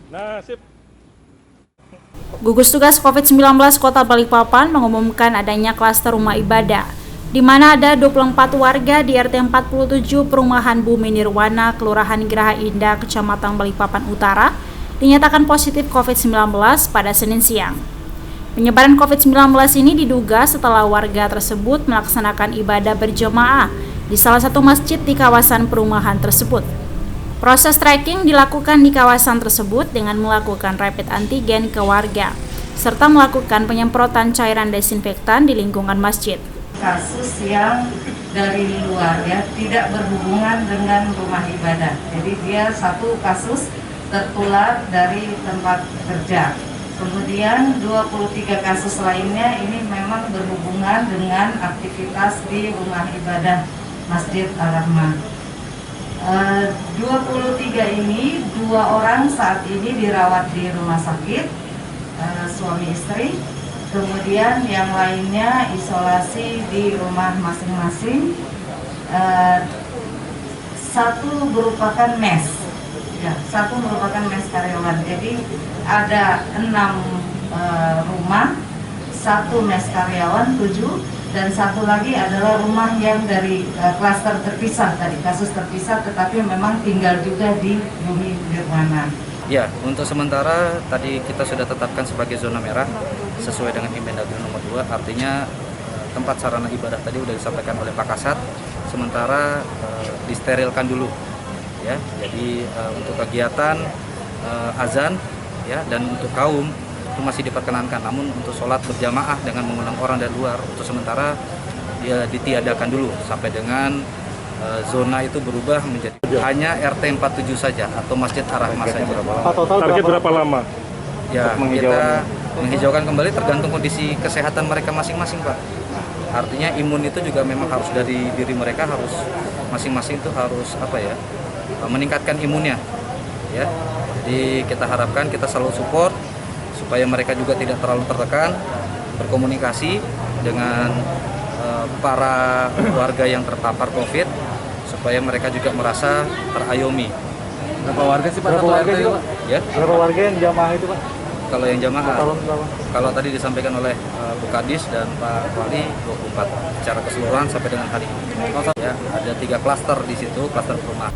Nah, sip. Gugus Tugas COVID-19 Kota Balikpapan mengumumkan adanya klaster rumah ibadah, di mana ada 24 warga di RT 47 Perumahan Bumi Nirwana, Kelurahan Geraha Indah, Kecamatan Balikpapan Utara, dinyatakan positif COVID-19 pada Senin siang. Penyebaran COVID-19 ini diduga setelah warga tersebut melaksanakan ibadah berjamaah di salah satu masjid di kawasan perumahan tersebut. Proses tracking dilakukan di kawasan tersebut dengan melakukan rapid antigen ke warga, serta melakukan penyemprotan cairan desinfektan di lingkungan masjid. Kasus yang dari luar ya, tidak berhubungan dengan rumah ibadah. Jadi dia satu kasus tertular dari tempat kerja. Kemudian 23 kasus lainnya ini memang berhubungan dengan aktivitas di rumah ibadah Masjid Ar-Rahmah. 23 ini, 2 orang saat ini dirawat di rumah sakit, suami istri. Kemudian yang lainnya isolasi di rumah masing-masing. Satu merupakan mes, ya, satu merupakan mes karyawan. Jadi ada 6 rumah, satu mes karyawan 7. Dan satu lagi adalah rumah yang dari klaster terpisah tadi, kasus terpisah, tetapi memang tinggal juga di Bumi Nirwana. Ya, untuk sementara tadi kita sudah tetapkan sebagai zona merah sesuai dengan Inmendagri nomor 2, artinya tempat sarana ibadah tadi sudah disampaikan oleh Pak Kasat, sementara disterilkan dulu, ya. Jadi untuk kegiatan azan, ya, dan untuk kaum itu masih diperkenankan, namun untuk sholat berjamaah dengan mengundang orang dari luar untuk sementara dia ditiadakan dulu sampai dengan zona itu berubah menjadi hanya RT 47 saja atau Masjid Ar-Rahmah saja. Target berapa lama? Ya, kita menghijaukan kembali tergantung kondisi kesehatan mereka masing-masing, Pak. Artinya imun itu juga memang harus dari diri mereka, harus masing-masing itu harus meningkatkan imunnya, ya. Jadi kita harapkan kita selalu support supaya mereka juga tidak terlalu tertekan, berkomunikasi dengan para warga yang terpapar COVID, supaya mereka juga merasa terayomi. Berapa warga sih Pak? Berapa warga itu, Pak? Ya? Berapa warga yang jamaah itu Pak? Kalau yang jamaah, kalau tadi disampaikan oleh Bu Kadis dan Pak Wali 24 secara keseluruhan sampai dengan hari ini. Ya, ada 3 klaster di situ, klaster perumahan.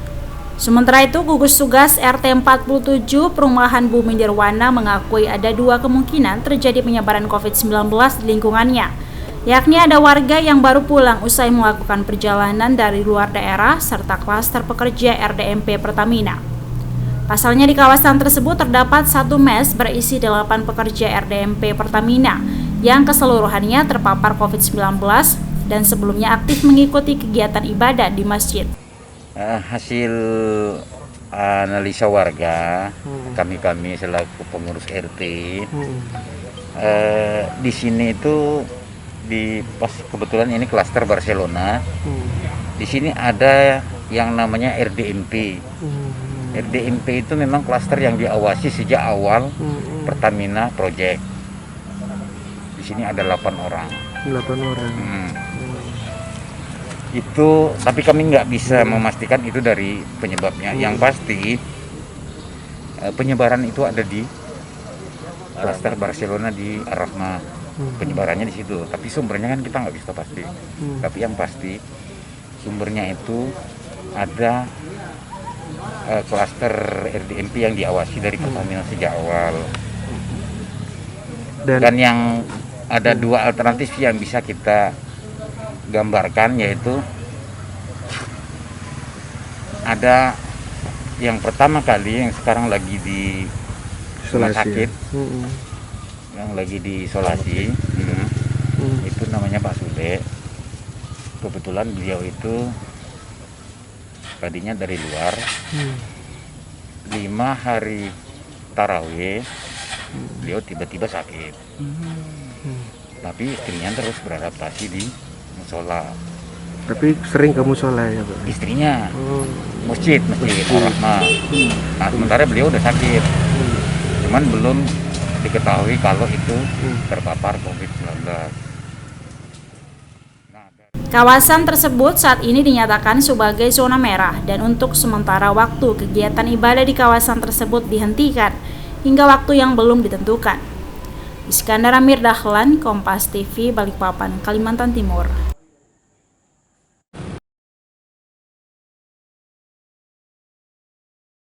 Sementara itu, Gugus Tugas RT 47 Perumahan Bumi Nirwana mengakui ada 2 kemungkinan terjadi penyebaran COVID-19 di lingkungannya, yakni ada warga yang baru pulang usai melakukan perjalanan dari luar daerah serta klaster pekerja RDMP Pertamina. Pasalnya di kawasan tersebut terdapat 1 mes berisi 8 pekerja RDMP Pertamina yang keseluruhannya terpapar COVID-19 dan sebelumnya aktif mengikuti kegiatan ibadah di masjid. Hasil analisa warga, kami selaku pengurus RT, di sini itu pas kebetulan ini klaster Barcelona, di sini ada yang namanya RDMP. RDMP itu memang klaster yang diawasi sejak awal Pertamina Project. Di sini ada 8 orang. 8 orang. Itu tapi kami nggak bisa memastikan itu dari penyebabnya. Yang pasti penyebaran itu ada di klaster Barcelona di Ar-Rahmah. Penyebarannya di situ, tapi sumbernya kan kita nggak bisa pasti. Tapi yang pasti sumbernya itu ada klaster RDMP yang diawasi dari Pertamina sejak awal. Dan yang ada 2 alternatif yang bisa kita gambarkan, yaitu ada yang pertama kali yang sekarang lagi di rumah sakit, yang lagi diisolasi, itu namanya Pak Sule. Kebetulan beliau itu tadinya dari luar, 5 hari tarawih beliau tiba-tiba sakit, tapi istrinya terus beradaptasi di musola. Tapi sering ke musola ya Pak? Istrinya masjid Ar-Rahmah. Nah, sementara beliau udah sakit, cuman belum diketahui kalau itu terpapar COVID-19. Kawasan tersebut saat ini dinyatakan sebagai zona merah dan untuk sementara waktu kegiatan ibadah di kawasan tersebut dihentikan hingga waktu yang belum ditentukan. Iskandar Amir Dahlan, Kompas TV, Balikpapan, Kalimantan Timur.